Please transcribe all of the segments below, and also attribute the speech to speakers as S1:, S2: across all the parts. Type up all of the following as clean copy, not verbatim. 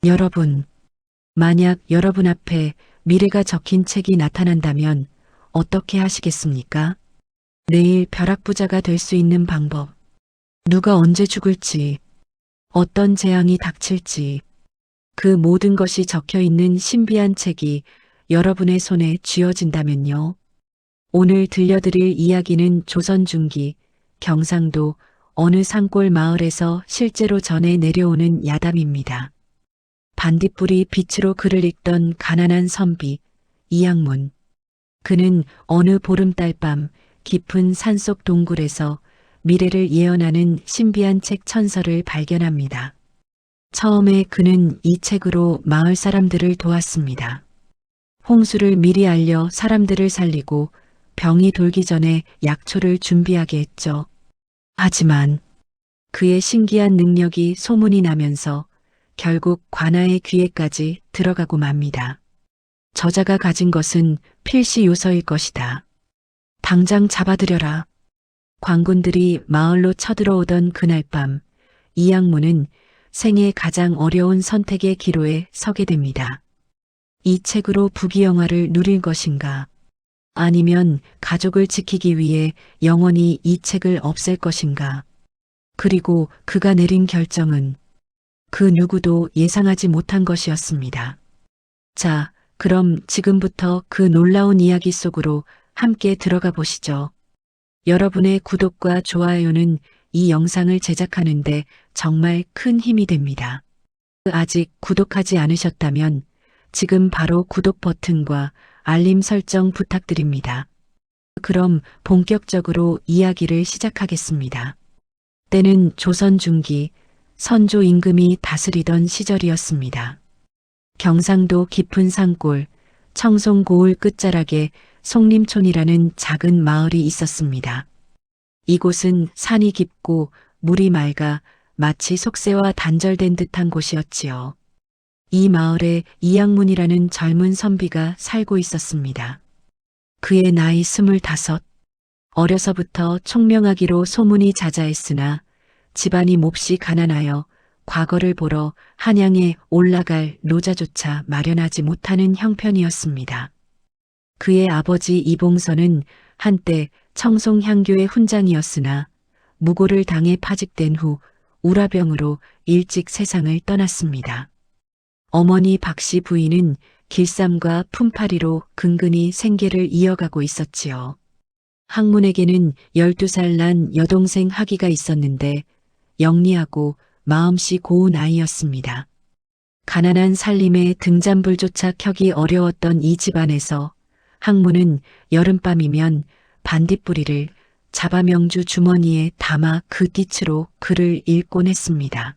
S1: 여러분, 만약 여러분 앞에 미래가 적힌 책이 나타난다면 어떻게 하시겠습니까? 내일 벼락부자가 될 수 있는 방법, 누가 언제 죽을지, 어떤 재앙이 닥칠지, 그 모든 것이 적혀 있는 신비한 책이 여러분의 손에 쥐어진다면요. 오늘 들려드릴 이야기는 조선 중기, 경상도 어느 산골 마을에서 실제로 전해 내려오는 야담입니다. 반딧불이 빛으로 글을 읽던 가난한 선비, 이양문. 그는 어느 보름달 밤 깊은 산속 동굴에서 미래를 예언하는 신비한 책 천서를 발견합니다. 처음에 그는 이 책으로 마을 사람들을 도왔습니다. 홍수를 미리 알려 사람들을 살리고 병이 돌기 전에 약초를 준비하게 했죠. 하지만 그의 신기한 능력이 소문이 나면서 결국 관아의 귀에까지 들어가고 맙니다. 저자가 가진 것은 필시 요서일 것이다. 당장 잡아들여라. 광군들이 마을로 쳐들어오던 그날 밤, 이양문은 생애 가장 어려운 선택의 기로에 서게 됩니다. 이 책으로 부귀영화를 누릴 것인가? 아니면 가족을 지키기 위해 영원히 이 책을 없앨 것인가? 그리고 그가 내린 결정은 그 누구도 예상하지 못한 것이었습니다. 자, 그럼 지금부터 그 놀라운 이야기 속으로 함께 들어가 보시죠. 여러분의 구독과 좋아요는 이 영상을 제작하는데 정말 큰 힘이 됩니다. 아직 구독하지 않으셨다면 지금 바로 구독 버튼과 알림 설정 부탁드립니다. 그럼 본격적으로 이야기를 시작하겠습니다. 때는 조선 중기, 선조 임금이 다스리던 시절이었습니다. 경상도 깊은 산골, 청송 고을 끝자락에 송림촌이라는 작은 마을이 있었습니다. 이곳은 산이 깊고 물이 맑아 마치 속세와 단절된 듯한 곳이었지요. 이 마을에 이양문이라는 젊은 선비가 살고 있었습니다. 그의 나이 25, 어려서부터 총명하기로 소문이 자자했으나 집안이 몹시 가난하여 과거를 보러 한양에 올라갈 노자조차 마련하지 못하는 형편이었습니다. 그의 아버지 이봉선은 한때 청송향교의 훈장이었으나 무고를 당해 파직된 후 우라병으로 일찍 세상을 떠났습니다. 어머니 박씨 부인은 길쌈과 품팔이로 근근히 생계를 이어가고 있었지요. 학문에게는 12살 난 여동생 하기가 있었는데 영리하고 마음씨 고운 아이였습니다. 가난한 살림에 등잔불조차 켜기 어려웠던 이 집안에서 학문은 여름밤이면 반딧불이를 자바명주 주머니에 담아 그 띠츠로 글을 읽곤 했습니다.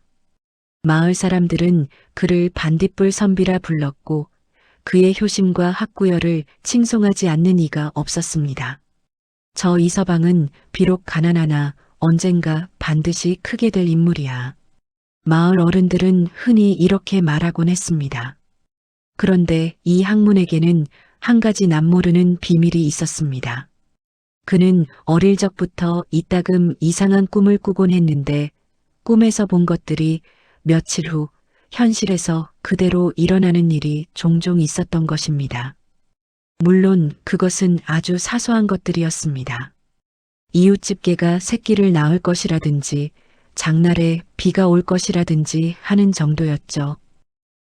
S1: 마을 사람들은 그를 반딧불 선비라 불렀고 그의 효심과 학구열을 칭송하지 않는 이가 없었습니다. 저 이서방은 비록 가난하나 언젠가 반드시 크게 될 인물이야. 마을 어른들은 흔히 이렇게 말하곤 했습니다. 그런데 이 학문에게는 한 가지 남모르는 비밀이 있었습니다. 그는 어릴 적부터 이따금 이상한 꿈을 꾸곤 했는데 꿈에서 본 것들이 며칠 후 현실에서 그대로 일어나는 일이 종종 있었던 것입니다. 물론 그것은 아주 사소한 것들이었습니다. 이웃집 개가 새끼를 낳을 것이라든지 장날에 비가 올 것이라든지 하는 정도였죠.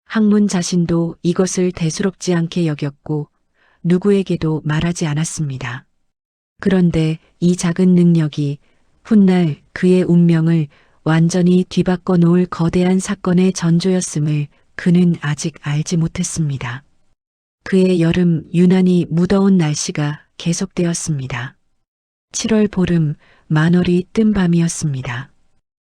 S1: 학문 자신도 이것을 대수롭지 않게 여겼고 누구에게도 말하지 않았습니다. 그런데 이 작은 능력이 훗날 그의 운명을 완전히 뒤바꿔 놓을 거대한 사건의 전조였음을 그는 아직 알지 못했습니다. 그의 여름 유난히 무더운 날씨가 계속되었습니다. 7월 보름 만월이 뜬 밤이었습니다.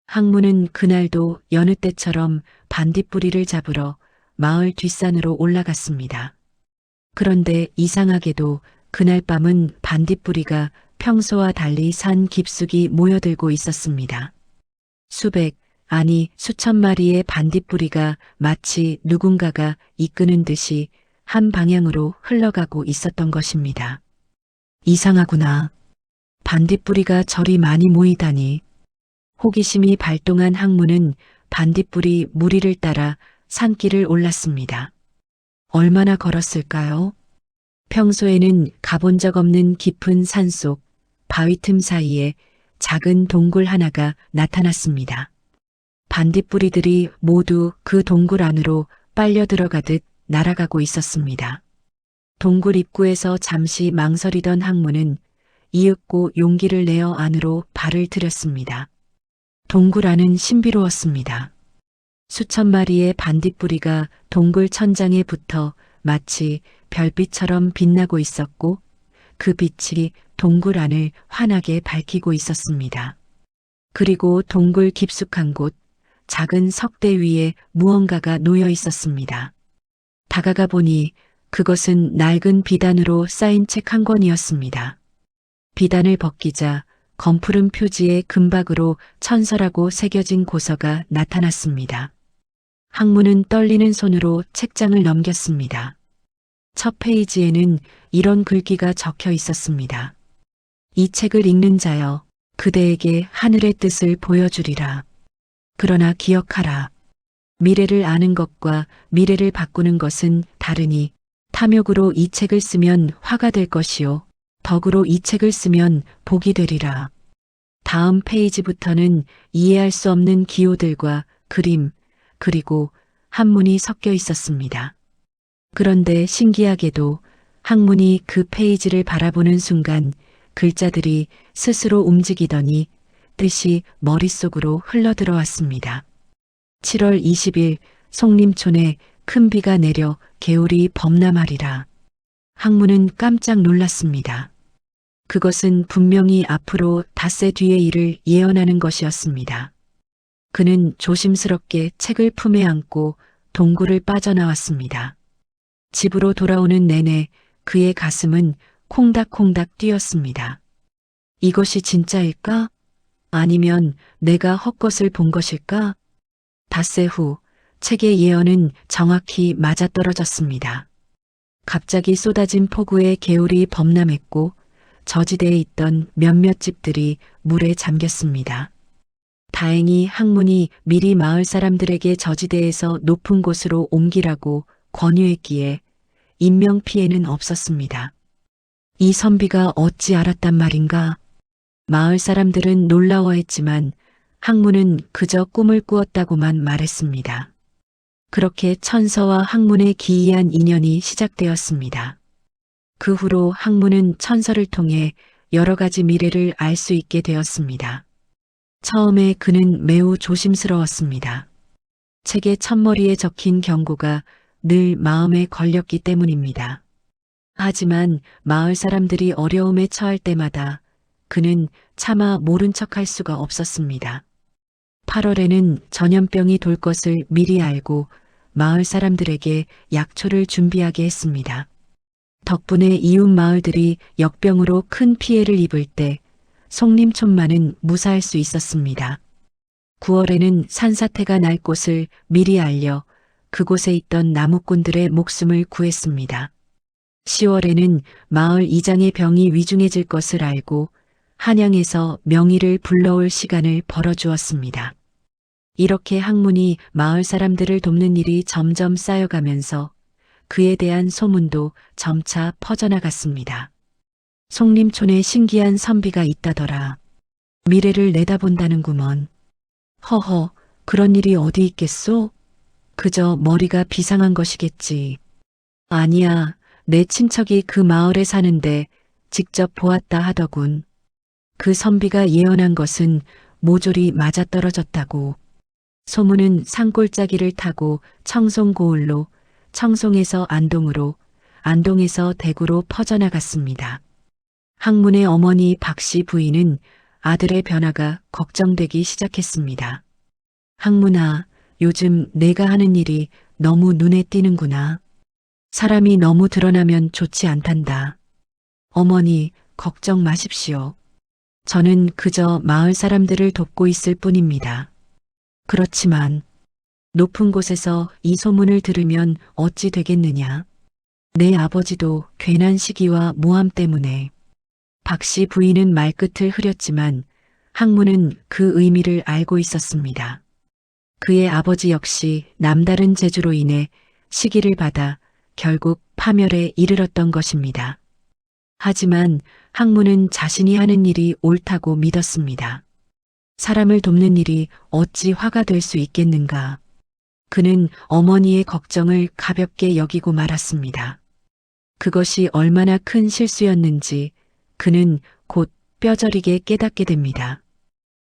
S1: 학문은 그날도 여느 때처럼 반딧불이를 잡으러 마을 뒷산으로 올라갔습니다. 그런데 이상하게도 그날 밤은 반딧불이가 평소와 달리 산 깊숙이 모여들고 있었습니다. 수백, 아니 수천 마리의 반딧불이가 마치 누군가가 이끄는 듯이 한 방향으로 흘러가고 있었던 것입니다. 이상하구나. 반딧불이가 저리 많이 모이다니. 호기심이 발동한 학문은 반딧불이 무리를 따라 산길을 올랐습니다. 얼마나 걸었을까요? 평소에는 가본 적 없는 깊은 산속 바위 틈 사이에 작은 동굴 하나가 나타났습니다. 반딧불이들이 모두 그 동굴 안으로 빨려 들어가듯 날아가고 있었습니다. 동굴 입구에서 잠시 망설이던 항문은 이윽고 용기를 내어 안으로 발을 들였습니다. 동굴 안은 신비로웠습니다. 수천 마리의 반딧불이가 동굴 천장에 붙어 마치 별빛처럼 빛나고 있었고 그 빛이 동굴 안을 환하게 밝히고 있었습니다. 그리고 동굴 깊숙한 곳 작은 석대 위에 무언가가 놓여 있었습니다. 다가가 보니 그것은 낡은 비단으로 쌓인 책 한 권이었습니다. 비단을 벗기자 검푸른 표지에 금박으로 천서라고 새겨진 고서가 나타났습니다. 항문은 떨리는 손으로 책장을 넘겼습니다. 첫 페이지에는 이런 글귀가 적혀 있었습니다. 이 책을 읽는 자여, 그대에게 하늘의 뜻을 보여주리라. 그러나 기억하라. 미래를 아는 것과 미래를 바꾸는 것은 다르니 탐욕으로 이 책을 쓰면 화가 될 것이요. 덕으로 이 책을 쓰면 복이 되리라. 다음 페이지부터는 이해할 수 없는 기호들과 그림, 그리고 한문이 섞여 있었습니다. 그런데 신기하게도 항문이 그 페이지를 바라보는 순간 글자들이 스스로 움직이더니 뜻이 머릿속으로 흘러들어왔습니다. 7월 20일 송림촌에 큰 비가 내려 개울이 범람하리라. 항문은 깜짝 놀랐습니다. 그것은 분명히 앞으로 닷새 뒤의 일을 예언하는 것이었습니다. 그는 조심스럽게 책을 품에 안고 동굴을 빠져나왔습니다. 집으로 돌아오는 내내 그의 가슴은 콩닥콩닥 뛰었습니다. 이것이 진짜일까? 아니면 내가 헛것을 본 것일까? 닷새 후 책의 예언은 정확히 맞아떨어졌습니다. 갑자기 쏟아진 폭우에 개울이 범람했고 저지대에 있던 몇몇 집들이 물에 잠겼습니다. 다행히 항문이 미리 마을 사람들에게 저지대에서 높은 곳으로 옮기라고 권유했기에 인명 피해는 없었습니다. 이 선비가 어찌 알았단 말인가? 마을 사람들은 놀라워했지만 항문은 그저 꿈을 꾸었다고만 말했습니다. 그렇게 천서와 항문의 기이한 인연이 시작되었습니다. 그 후로 항문은 천서를 통해 여러 가지 미래를 알 수 있게 되었습니다. 처음에 그는 매우 조심스러웠습니다. 책의 첫머리에 적힌 경고가 늘 마음에 걸렸기 때문입니다. 하지만 마을 사람들이 어려움에 처할 때마다 그는 차마 모른 척할 수가 없었습니다. 8월에는 전염병이 돌 것을 미리 알고 마을 사람들에게 약초를 준비하게 했습니다. 덕분에 이웃 마을들이 역병으로 큰 피해를 입을 때 송림촌만은 무사할 수 있었습니다. 9월에는 산사태가 날 곳을 미리 알려 그곳에 있던 나무꾼들의 목숨을 구했습니다. 10월에는 마을 이장의 병이 위중해질 것을 알고 한양에서 명의를 불러올 시간을 벌어주었습니다. 이렇게 항문이 마을 사람들을 돕는 일이 점점 쌓여가면서 그에 대한 소문도 점차 퍼져나갔습니다. 송림촌에 신기한 선비가 있다더라. 미래를 내다본다는구먼. 허허, 그런 일이 어디 있겠소? 그저 머리가 비상한 것이겠지. 아니야, 내 친척이 그 마을에 사는데 직접 보았다 하더군. 그 선비가 예언한 것은 모조리 맞아떨어졌다고. 소문은 산골짜기를 타고 청송고을로, 청송에서 안동으로, 안동에서 대구로 퍼져나갔습니다. 항문의 어머니 박씨 부인은 아들의 변화가 걱정되기 시작했습니다. 항문아, 요즘 내가 하는 일이 너무 눈에 띄는구나. 사람이 너무 드러나면 좋지 않단다. 어머니, 걱정 마십시오. 저는 그저 마을 사람들을 돕고 있을 뿐입니다. 그렇지만 높은 곳에서 이 소문을 들으면 어찌 되겠느냐. 내 아버지도 괜한 시기와 모함 때문에. 박씨 부인은 말끝을 흐렸지만 항문은 그 의미를 알고 있었습니다. 그의 아버지 역시 남다른 재주로 인해 시기를 받아 결국 파멸에 이르렀던 것입니다. 하지만 학문은 자신이 하는 일이 옳다고 믿었습니다. 사람을 돕는 일이 어찌 화가 될 수 있겠는가. 그는 어머니의 걱정을 가볍게 여기고 말았습니다. 그것이 얼마나 큰 실수였는지 그는 곧 뼈저리게 깨닫게 됩니다.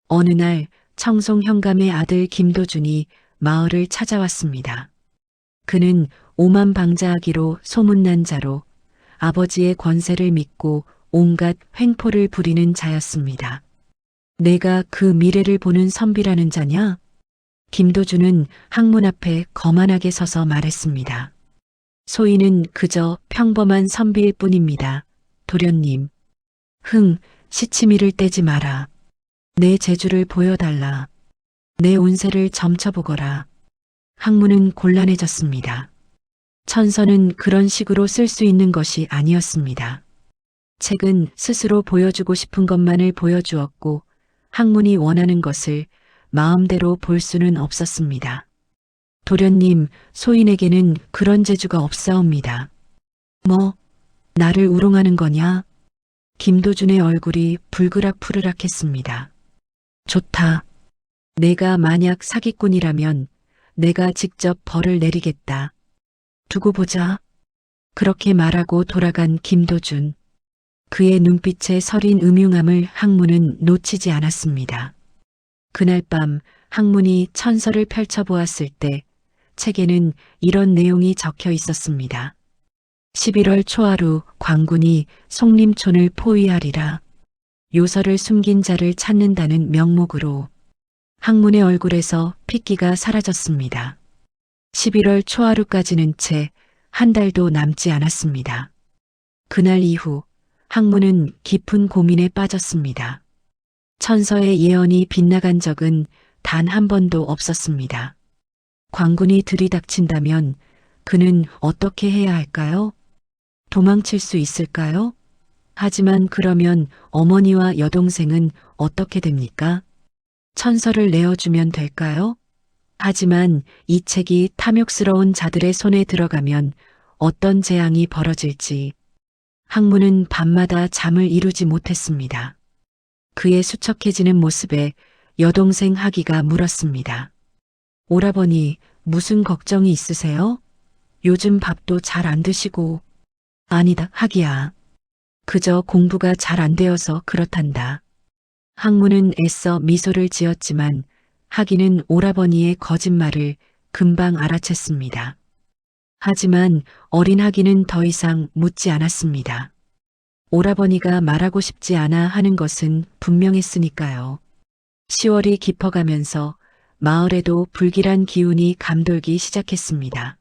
S1: 어느 날 청송 현감의 아들 김도준이 마을을 찾아왔습니다. 그는 오만방자하기로 소문난 자로 아버지의 권세를 믿고 온갖 횡포를 부리는 자였습니다. 내가 그 미래를 보는 선비라는 자냐? 김도준은 학문 앞에 거만하게 서서 말했습니다. 소인은 그저 평범한 선비일 뿐입니다. 도련님. 시치미를 떼지 마라. 내 재주를 보여달라. 내 운세를 점쳐보거라. 학문은 곤란해졌습니다. 천서는 그런 식으로 쓸 수 있는 것이 아니었습니다. 책은 스스로 보여주고 싶은 것만을 보여주었고 학문이 원하는 것을 마음대로 볼 수는 없었습니다. 도련님, 소인에게는 그런 재주가 없사옵니다. 뭐, 나를 우롱하는 거냐? 김도준의 얼굴이 불그락푸르락했습니다. 좋다. 내가 만약 사기꾼이라면 내가 직접 벌을 내리겠다. 두고 보자. 그렇게 말하고 돌아간 김도준. 그의 눈빛에 서린 음흉함을 학문은 놓치지 않았습니다. 그날 밤 학문이 천서를 펼쳐보았을 때 책에는 이런 내용이 적혀 있었습니다. 11월 초하루 광군이 송림촌을 포위하리라. 요서를 숨긴 자를 찾는다는 명목으로. 학문의 얼굴에서 핏기가 사라졌습니다. 11월 초하루까지는 채 한 달도 남지 않았습니다. 그날 이후 학문은 깊은 고민에 빠졌습니다. 천서의 예언이 빗나간 적은 단 한 번도 없었습니다. 광군이 들이닥친다면 그는 어떻게 해야 할까요? 도망칠 수 있을까요? 하지만 그러면 어머니와 여동생은 어떻게 됩니까? 천서를 내어주면 될까요? 하지만 이 책이 탐욕스러운 자들의 손에 들어가면 어떤 재앙이 벌어질지 학문은 밤마다 잠을 이루지 못했습니다. 그의 수척해지는 모습에 여동생 하기가 물었습니다. 오라버니, 무슨 걱정이 있으세요? 요즘 밥도 잘 안 드시고. 아니다, 하기야. 그저 공부가 잘 안 되어서 그렇단다. 학문은 애써 미소를 지었지만 하기는 오라버니의 거짓말을 금방 알아챘습니다. 하지만 어린 하기는 더 이상 묻지 않았습니다. 오라버니가 말하고 싶지 않아 하는 것은 분명했으니까요. 10월이 깊어가면서 마을에도 불길한 기운이 감돌기 시작했습니다.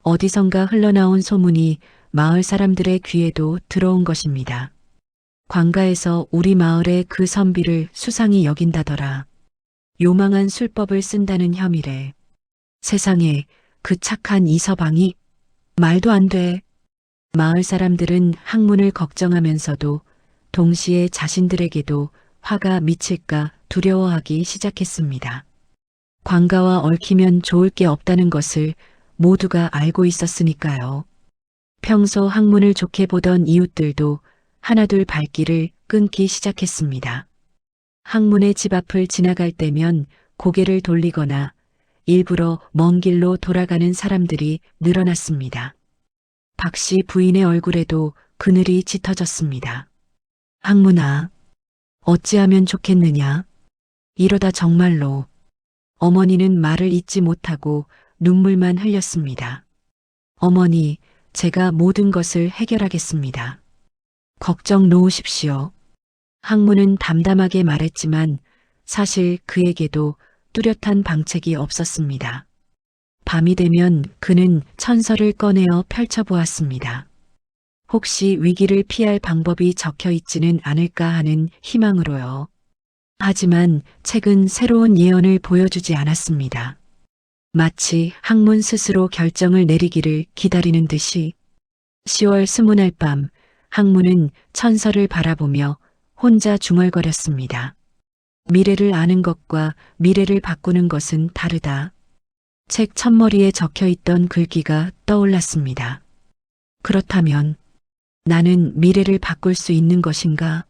S1: 어디선가 흘러나온 소문이 마을 사람들의 귀에도 들어온 것입니다. 관가에서 우리 마을의 그 선비를 수상히 여긴다더라. 요망한 술법을 쓴다는 혐의래. 세상에 그 착한 이서방이 말도 안 돼. 마을 사람들은 학문을 걱정하면서도 동시에 자신들에게도 화가 미칠까 두려워하기 시작했습니다. 관가와 얽히면 좋을 게 없다는 것을 모두가 알고 있었으니까요. 평소 학문을 좋게 보던 이웃들도 하나둘 발길을 끊기 시작했습니다. 학문의 집 앞을 지나갈 때면 고개를 돌리거나 일부러 먼 길로 돌아가는 사람들이 늘어났습니다. 박씨 부인의 얼굴에도 그늘이 짙어졌습니다. 학문아, 어찌하면 좋겠느냐? 이러다 정말로. 어머니는 말을 잇지 못하고 눈물만 흘렸습니다. 어머니, 제가 모든 것을 해결하겠습니다. 걱정 놓으십시오. 학문은 담담하게 말했지만 사실 그에게도 뚜렷한 방책이 없었습니다. 밤이 되면 그는 천서를 꺼내어 펼쳐보았습니다. 혹시 위기를 피할 방법이 적혀 있지는 않을까 하는 희망으로요. 하지만 책은 새로운 예언을 보여주지 않았습니다. 마치 학문 스스로 결정을 내리기를 기다리는 듯이 10월 스무날 밤 학문은 천서를 바라보며 혼자 중얼거렸습니다. 미래를 아는 것과 미래를 바꾸는 것은 다르다. 책 첫머리에 적혀 있던 글귀가 떠올랐습니다. 그렇다면 나는 미래를 바꿀 수 있는 것인가?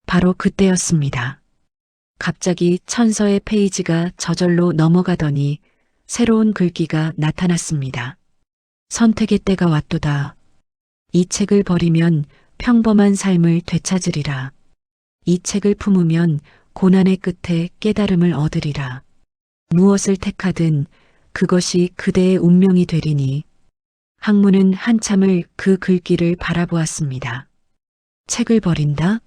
S1: 바로 그때였습니다. 갑자기 천서의 페이지가 저절로 넘어가더니 새로운 글귀가 나타났습니다. 선택의 때가 왔도다. 이 책을 버리면 평범한 삶을 되찾으리라. 이 책을 품으면 고난의 끝에 깨달음을 얻으리라. 무엇을 택하든 그것이 그대의 운명이 되리니. 학문은 한참을 그 글귀를 바라보았습니다. 책을 버린다?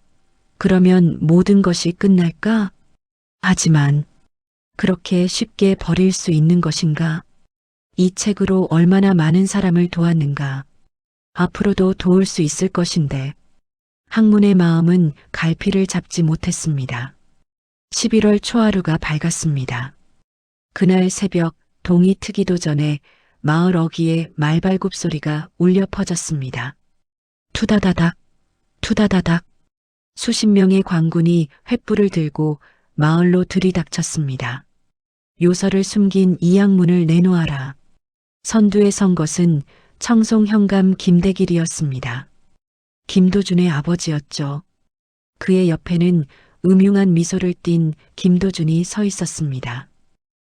S1: 그러면 모든 것이 끝날까? 하지만 그렇게 쉽게 버릴 수 있는 것인가? 이 책으로 얼마나 많은 사람을 도왔는가? 앞으로도 도울 수 있을 것인데 학문의 마음은 갈피를 잡지 못했습니다. 11월 초하루가 밝았습니다. 그날 새벽 동이 트기도 전에 마을 어귀에 말발굽 소리가 울려 퍼졌습니다. 투다다닥, 투다다닥. 수십 명의 광군이 횃불을 들고 마을로 들이닥쳤습니다. 요서를 숨긴 이양문을 내놓아라. 선두에 선 것은 청송 현감 김대길이었습니다. 김도준의 아버지였죠. 그의 옆에는 음흉한 미소를 띤 김도준이 서 있었습니다.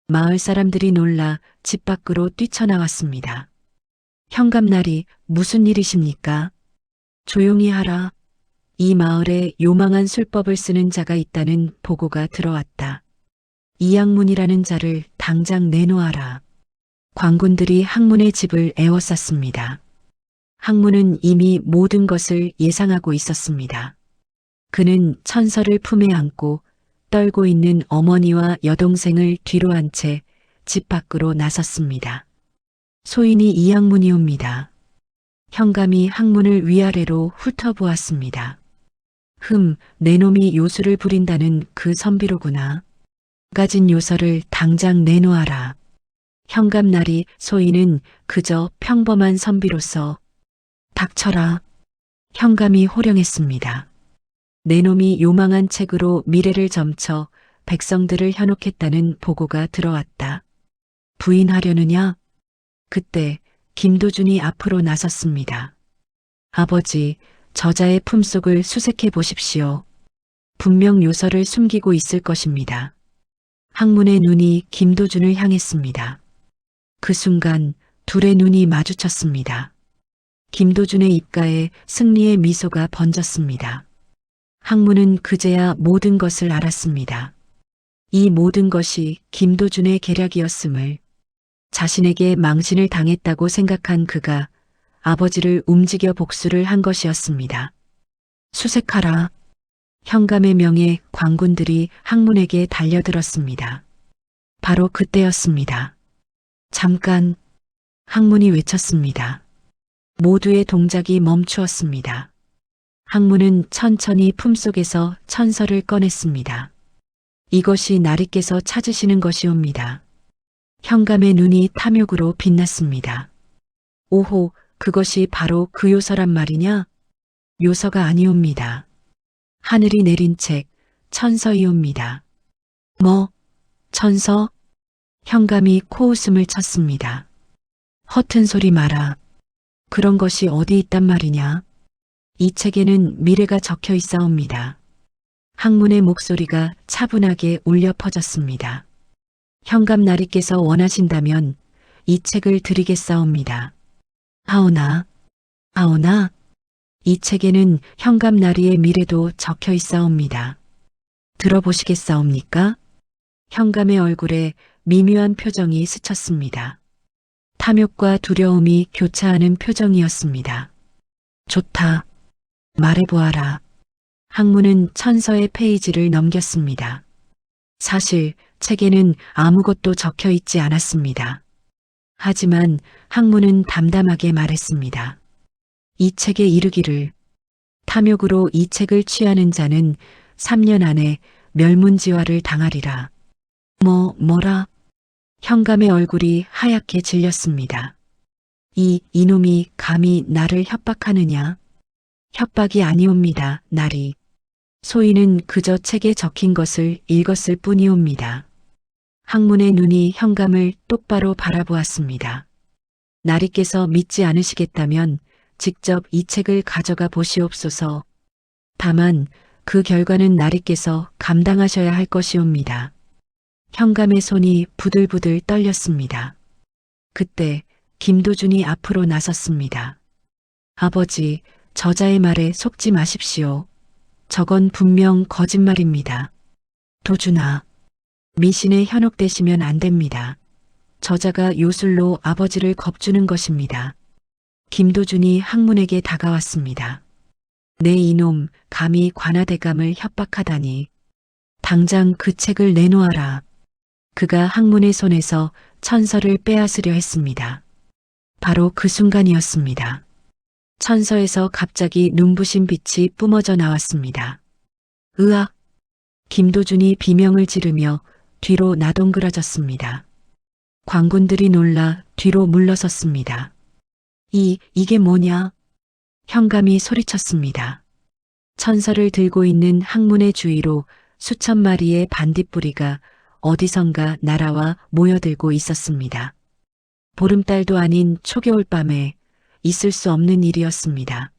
S1: 마을 사람들이 놀라 집 밖으로 뛰쳐나왔습니다. 현감날이 무슨 일이십니까? 조용히 하라. 이 마을에 요망한 술법을 쓰는 자가 있다는 보고가 들어왔다. 이양문이라는 자를 당장 내놓아라. 광군들이 학문의 집을 에워쌌습니다. 학문은 이미 모든 것을 예상하고 있었습니다. 그는 천서를 품에 안고 떨고 있는 어머니와 여동생을 뒤로 한 채 집 밖으로 나섰습니다. 소인이 이양문이옵니다. 현감이 학문을 위아래로 훑어보았습니다. 내 놈이 요술을 부린다는 그 선비로구나. 가진 요서를 당장 내놓아라. 현감날이 소인은 그저 평범한 선비로서 닥쳐라. 현감이 호령했습니다. 내 놈이 요망한 책으로 미래를 점쳐 백성들을 현혹했다는 보고가 들어왔다. 부인하려느냐? 그때 김도준이 앞으로 나섰습니다. 아버지, 저자의 품속을 수색해 보십시오. 분명 요서를 숨기고 있을 것입니다. 학문의 눈이 김도준을 향했습니다. 그 순간 둘의 눈이 마주쳤습니다. 김도준의 입가에 승리의 미소가 번졌습니다. 학문은 그제야 모든 것을 알았습니다. 이 모든 것이 김도준의 계략이었음을, 자신에게 망신을 당했다고 생각한 그가 아버지를 움직여 복수를 한 것이었습니다. 수색하라. 현감의 명에 광군들이 학문에게 달려들었습니다. 바로 그때였습니다. 잠깐, 학문이 외쳤습니다. 모두의 동작이 멈추었습니다. 학문은 천천히 품속에서 천서를 꺼냈습니다. 이것이 나리께서 찾으시는 것이옵니다. 현감의 눈이 탐욕으로 빛났습니다. 오호, 그것이 바로 그 요서란 말이냐? 요서가 아니옵니다. 하늘이 내린 책, 천서이옵니다. 뭐, 천서? 현감이 코웃음을 쳤습니다. 허튼 소리 마라. 그런 것이 어디 있단 말이냐? 이 책에는 미래가 적혀 있사옵니다. 학문의 목소리가 차분하게 울려 퍼졌습니다. 현감 나리께서 원하신다면 이 책을 드리겠사옵니다. 하오나, 하오나, 이 책에는 현감 나리의 미래도 적혀 있사옵니다. 들어보시겠사옵니까? 현감의 얼굴에 미묘한 표정이 스쳤습니다. 탐욕과 두려움이 교차하는 표정이었습니다. 좋다. 말해보아라. 학문은 천서의 페이지를 넘겼습니다. 사실 책에는 아무것도 적혀 있지 않았습니다. 하지만 학문은 담담하게 말했습니다. 이 책에 이르기를 탐욕으로 이 책을 취하는 자는 3년 안에 멸문지화를 당하리라. 뭐라? 현감의 얼굴이 하얗게 질렸습니다. 이놈이 감히 나를 협박하느냐? 협박이 아니옵니다, 나리. 소희는 그저 책에 적힌 것을 읽었을 뿐이옵니다. 학문의 눈이 현감을 똑바로 바라보았습니다. 나리께서 믿지 않으시겠다면 직접 이 책을 가져가 보시옵소서. 다만 그 결과는 나리께서 감당하셔야 할 것이옵니다. 현감의 손이 부들부들 떨렸습니다. 그때 김도준이 앞으로 나섰습니다. 아버지, 저자의 말에 속지 마십시오. 저건 분명 거짓말입니다. 도준아, 미신에 현혹되시면 안 됩니다. 저자가 요술로 아버지를 겁주는 것입니다. 김도준이 학문에게 다가왔습니다. 내 이놈 감히 관아대감을 협박하다니. 당장 그 책을 내놓아라. 그가 학문의 손에서 천서를 빼앗으려 했습니다. 바로 그 순간이었습니다. 천서에서 갑자기 눈부신 빛이 뿜어져 나왔습니다. 으악! 김도준이 비명을 지르며 뒤로 나동그라졌습니다. 관군들이 놀라 뒤로 물러섰습니다. 이게 뭐냐? 현감이 소리쳤습니다. 천서를 들고 있는 학문의 주위로 수천 마리의 반딧불이가 어디선가 날아와 모여들고 있었습니다. 보름달도 아닌 초겨울 밤에 있을 수 없는 일이었습니다.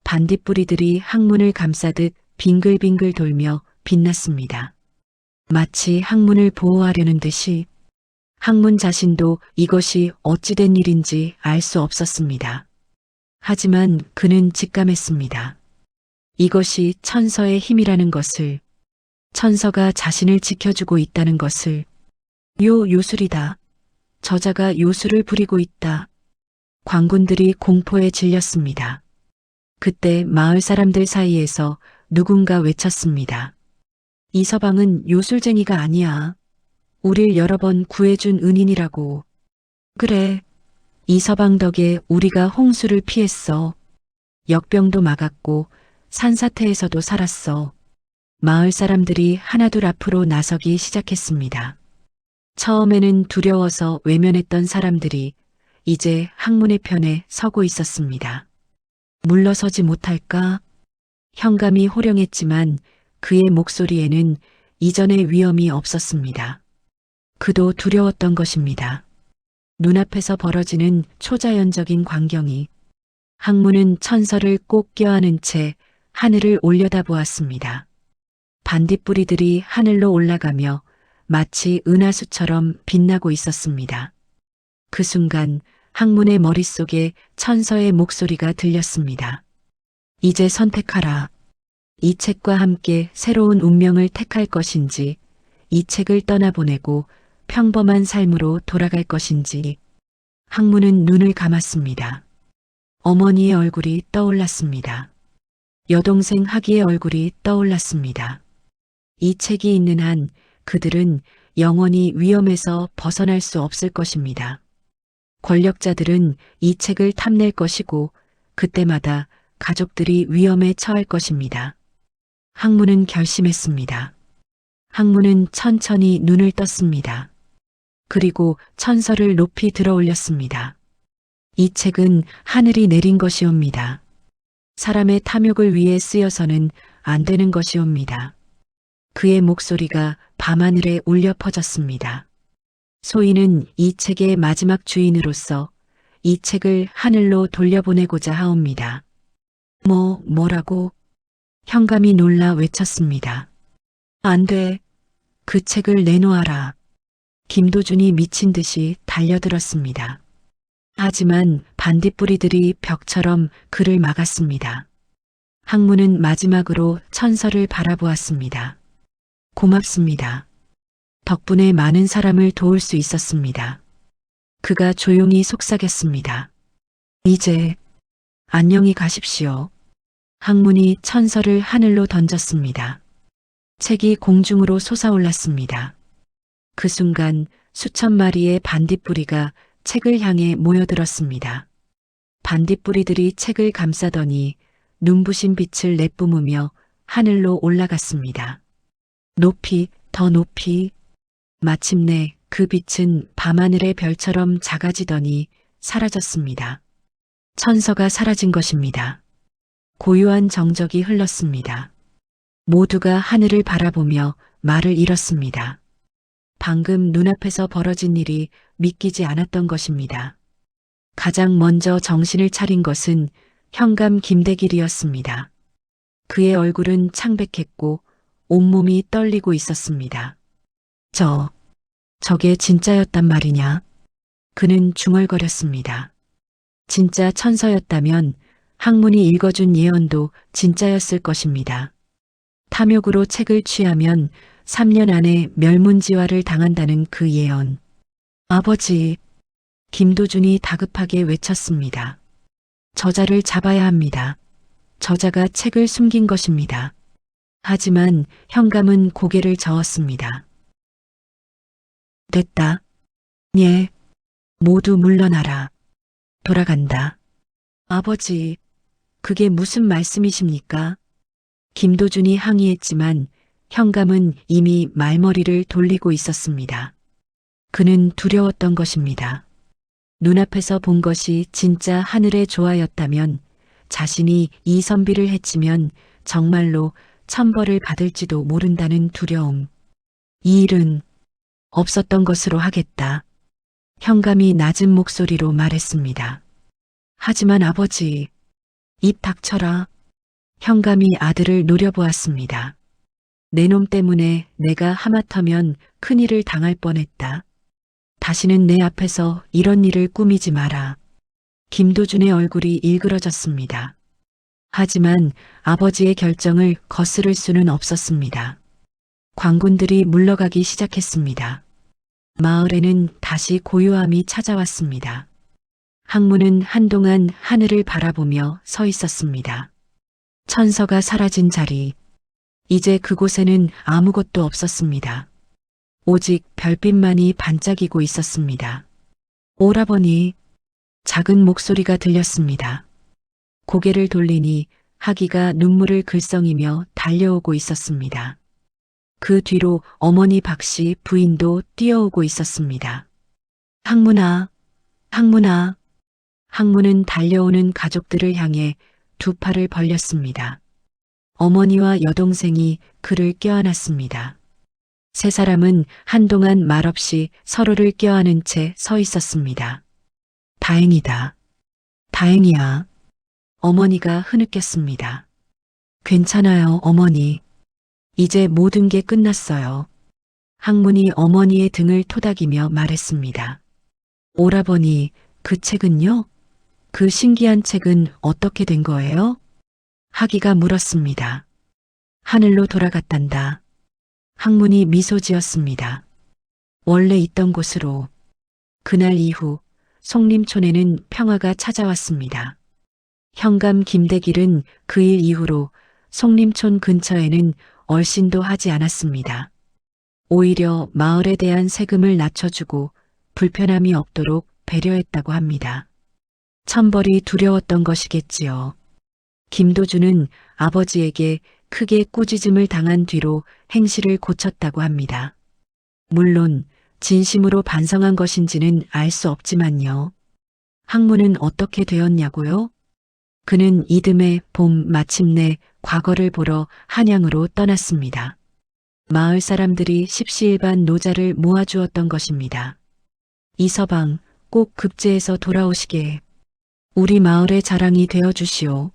S1: 반딧불이들이 학문을 감싸듯 빙글빙글 돌며 빛났습니다. 마치 학문을 보호하려는 듯이. 학문 자신도 이것이 어찌된 일인지 알 수 없었습니다. 하지만 그는 직감했습니다. 이것이 천서의 힘이라는 것을, 천서가 자신을 지켜주고 있다는 것을. 요술이다. 저자가 요술을 부리고 있다. 관군들이 공포에 질렸습니다. 그때 마을 사람들 사이에서 누군가 외쳤습니다. 이서방은 요술쟁이가 아니야. 우릴 여러 번 구해준 은인이라고. 그래. 이서방 덕에 우리가 홍수를 피했어. 역병도 막았고 산사태에서도 살았어. 마을 사람들이 하나둘 앞으로 나서기 시작했습니다. 처음에는 두려워서 외면했던 사람들이 이제 학문의 편에 서고 있었습니다. 물러서지 못할까? 현감이 호령했지만 그의 목소리에는 이전의 위험이 없었습니다. 그도 두려웠던 것입니다. 눈앞에서 벌어지는 초자연적인 광경이. 학문은 천서를 꼭 껴안은 채 하늘을 올려다보았습니다. 반딧불이들이 하늘로 올라가며 마치 은하수처럼 빛나고 있었습니다. 그 순간 학문의 머릿속에 천서의 목소리가 들렸습니다. 이제 선택하라. 이 책과 함께 새로운 운명을 택할 것인지, 이 책을 떠나보내고 평범한 삶으로 돌아갈 것인지. 학문은 눈을 감았습니다. 어머니의 얼굴이 떠올랐습니다. 여동생 학이의 얼굴이 떠올랐습니다. 이 책이 있는 한 그들은 영원히 위험에서 벗어날 수 없을 것입니다. 권력자들은 이 책을 탐낼 것이고 그때마다 가족들이 위험에 처할 것입니다. 학문은 결심했습니다. 학문은 천천히 눈을 떴습니다. 그리고 천서를 높이 들어 올렸습니다. 이 책은 하늘이 내린 것이옵니다. 사람의 탐욕을 위해 쓰여서는 안 되는 것이옵니다. 그의 목소리가 밤하늘에 울려 퍼졌습니다. 소희는 이 책의 마지막 주인으로서 이 책을 하늘로 돌려보내고자 하옵니다. 뭐라고? 현감이 놀라 외쳤습니다. 안 돼. 그 책을 내놓아라. 김도준이 미친 듯이 달려들었습니다. 하지만 반딧불이들이 벽처럼 그를 막았습니다. 학문은 마지막으로 천서를 바라보았습니다. 고맙습니다. 덕분에 많은 사람을 도울 수 있었습니다. 그가 조용히 속삭였습니다. 이제 안녕히 가십시오. 학문이 천서를 하늘로 던졌습니다. 책이 공중으로 솟아올랐습니다. 그 순간 수천 마리의 반딧불이가 책을 향해 모여들었습니다. 반딧불이들이 책을 감싸더니 눈부신 빛을 내뿜으며 하늘로 올라갔습니다. 높이, 더 높이. 마침내 그 빛은 밤하늘의 별처럼 작아지더니 사라졌습니다. 천서가 사라진 것입니다. 고요한 정적이 흘렀습니다. 모두가 하늘을 바라보며 말을 잃었습니다. 방금 눈앞에서 벌어진 일이 믿기지 않았던 것입니다. 가장 먼저 정신을 차린 것은 현감 김대길이었습니다. 그의 얼굴은 창백했고 온몸이 떨리고 있었습니다. 저게 진짜였단 말이냐? 그는 중얼거렸습니다. 진짜 천서였다면 학문이 읽어준 예언도 진짜였을 것입니다. 탐욕으로 책을 취하면 3년 안에 멸문지화를 당한다는 그 예언. 아버지, 김도준이 다급하게 외쳤습니다. 저자를 잡아야 합니다. 저자가 책을 숨긴 것입니다. 하지만 현감은 고개를 저었습니다. 됐다. 예. 모두 물러나라. 돌아간다. 아버지, 그게 무슨 말씀이십니까? 김도준이 항의했지만 현감은 이미 말머리를 돌리고 있었습니다. 그는 두려웠던 것입니다. 눈앞에서 본 것이 진짜 하늘의 조화였다면 자신이 이 선비를 해치면 정말로 천벌을 받을지도 모른다는 두려움. 이 일은 없었던 것으로 하겠다. 현감이 낮은 목소리로 말했습니다. 하지만 아버지, 입 닥쳐라. 현감이 아들을 노려보았습니다. 내 놈 때문에 내가 하마터면 큰일을 당할 뻔했다. 다시는 내 앞에서 이런 일을 꾸미지 마라. 김도준의 얼굴이 일그러졌습니다. 하지만 아버지의 결정을 거스를 수는 없었습니다. 광군들이 물러가기 시작했습니다. 마을에는 다시 고요함이 찾아왔습니다. 학문은 한동안 하늘을 바라보며 서 있었습니다. 천서가 사라진 자리. 이제 그곳에는 아무것도 없었습니다. 오직 별빛만이 반짝이고 있었습니다. 오라버니, 작은 목소리가 들렸습니다. 고개를 돌리니 하기가 눈물을 글썽이며 달려오고 있었습니다. 그 뒤로 어머니 박씨 부인도 뛰어오고 있었습니다. 학문아, 학문아. 학문은 달려오는 가족들을 향해 두 팔을 벌렸습니다. 어머니와 여동생이 그를 껴안았습니다. 세 사람은 한동안 말없이 서로를 껴안은 채 서 있었습니다. 다행이다. 다행이야. 어머니가 흐느꼈습니다. 괜찮아요, 어머니. 이제 모든 게 끝났어요. 학문이 어머니의 등을 토닥이며 말했습니다. 오라버니, 그 책은요? 그 신기한 책은 어떻게 된 거예요? 하기가 물었습니다. 하늘로 돌아갔단다. 학문이 미소 지었습니다. 원래 있던 곳으로. 그날 이후 송림촌에는 평화가 찾아왔습니다. 현감 김대길은 그 일 이후로 송림촌 근처에는 얼씬도 하지 않았습니다. 오히려 마을에 대한 세금을 낮춰주고 불편함이 없도록 배려했다고 합니다. 천벌이 두려웠던 것이겠지요. 김도준은 아버지에게 크게 꾸짖음을 당한 뒤로 행실을 고쳤다고 합니다. 물론 진심으로 반성한 것인지는 알 수 없지만요. 학문은 어떻게 되었냐고요? 그는 이듬해 봄 마침내 과거를 보러 한양으로 떠났습니다. 마을 사람들이 십시일반 노자를 모아주었던 것입니다. 이서방, 꼭 급제해서 돌아오시게. 우리 마을의 자랑이 되어주시오.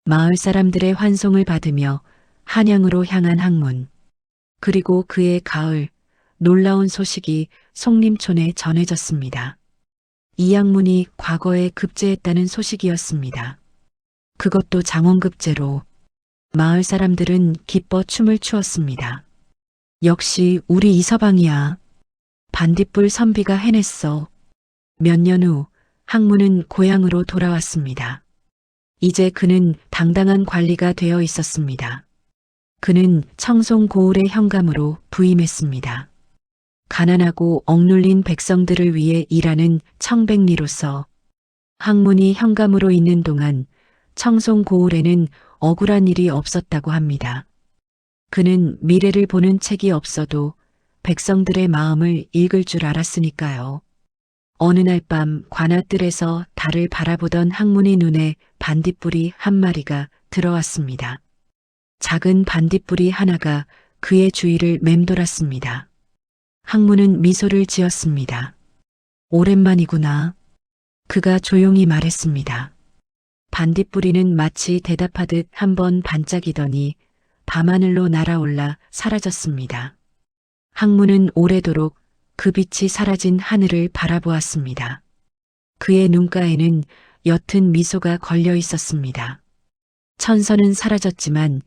S1: 마을 사람들의 환송을 받으며 한양으로 향한 학문. 그리고 그의 가을, 놀라운 소식이 송림촌에 전해졌습니다. 이 학문이 과거에 급제했다는 소식이었습니다. 그것도 장원급제로. 마을 사람들은 기뻐 춤을 추었습니다. 역시 우리 이서방이야. 반딧불 선비가 해냈어. 몇 년 후 학문은 고향으로 돌아왔습니다. 이제 그는 당당한 관리가 되어 있었습니다. 그는 청송고을의 현감으로 부임했습니다. 가난하고 억눌린 백성들을 위해 일하는 청백리로서 학문이 현감으로 있는 동안 청송고을에는 억울한 일이 없었다고 합니다. 그는 미래를 보는 책이 없어도 백성들의 마음을 읽을 줄 알았으니까요. 어느 날 밤 관아뜰에서 달을 바라보던 학문의 눈에 반딧불이 한 마리가 들어왔습니다. 작은 반딧불이 하나가 그의 주위를 맴돌았습니다. 항문은 미소를 지었습니다. 오랜만이구나. 그가 조용히 말했습니다. 반딧불이는 마치 대답하듯 한번 반짝이더니 밤하늘로 날아올라 사라졌습니다. 항문은 오래도록 그 빛이 사라진 하늘을 바라보았습니다. 그의 눈가에는 옅은 미소가 걸려 있었습니다. 천선은 사라졌지만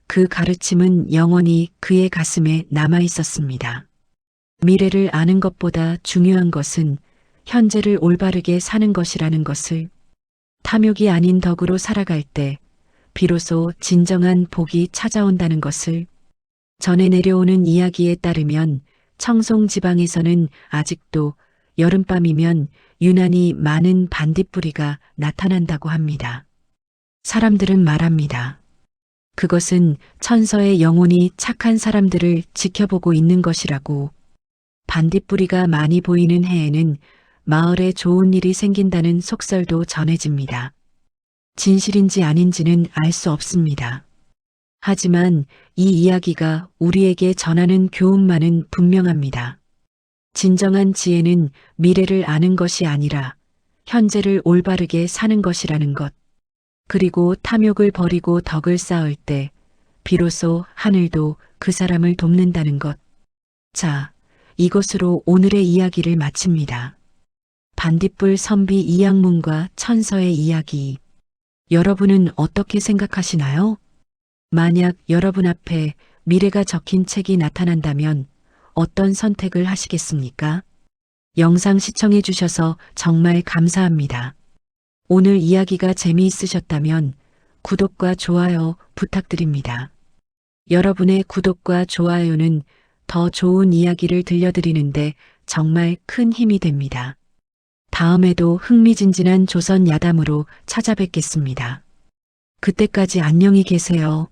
S1: 그 가르침은 영원히 그의 가슴에 남아 있었습니다. 미래를 아는 것보다 중요한 것은 현재를 올바르게 사는 것이라는 것을, 탐욕이 아닌 덕으로 살아갈 때 비로소 진정한 복이 찾아온다는 것을. 전해 내려오는 이야기에 따르면 청송 지방에서는 아직도 여름밤이면 유난히 많은 반딧불이가 나타난다고 합니다. 사람들은 말합니다. 그것은 천서의 영혼이 착한 사람들을 지켜보고 있는 것이라고. 반딧불이가 많이 보이는 해에는 마을에 좋은 일이 생긴다는 속설도 전해집니다. 진실인지 아닌지는 알 수 없습니다. 하지만 이 이야기가 우리에게 전하는 교훈만은 분명합니다. 진정한 지혜는 미래를 아는 것이 아니라 현재를 올바르게 사는 것이라는 것. 그리고 탐욕을 버리고 덕을 쌓을 때 비로소 하늘도 그 사람을 돕는다는 것. 자, 이것으로 오늘의 이야기를 마칩니다. 반딧불 선비 이양문과 천서의 이야기. 여러분은 어떻게 생각하시나요? 만약 여러분 앞에 미래가 적힌 책이 나타난다면 어떤 선택을 하시겠습니까? 영상 시청해 주셔서 정말 감사합니다. 오늘 이야기가 재미있으셨다면 구독과 좋아요 부탁드립니다. 여러분의 구독과 좋아요는 더 좋은 이야기를 들려드리는데 정말 큰 힘이 됩니다. 다음에도 흥미진진한 조선 야담으로 찾아뵙겠습니다. 그때까지 안녕히 계세요.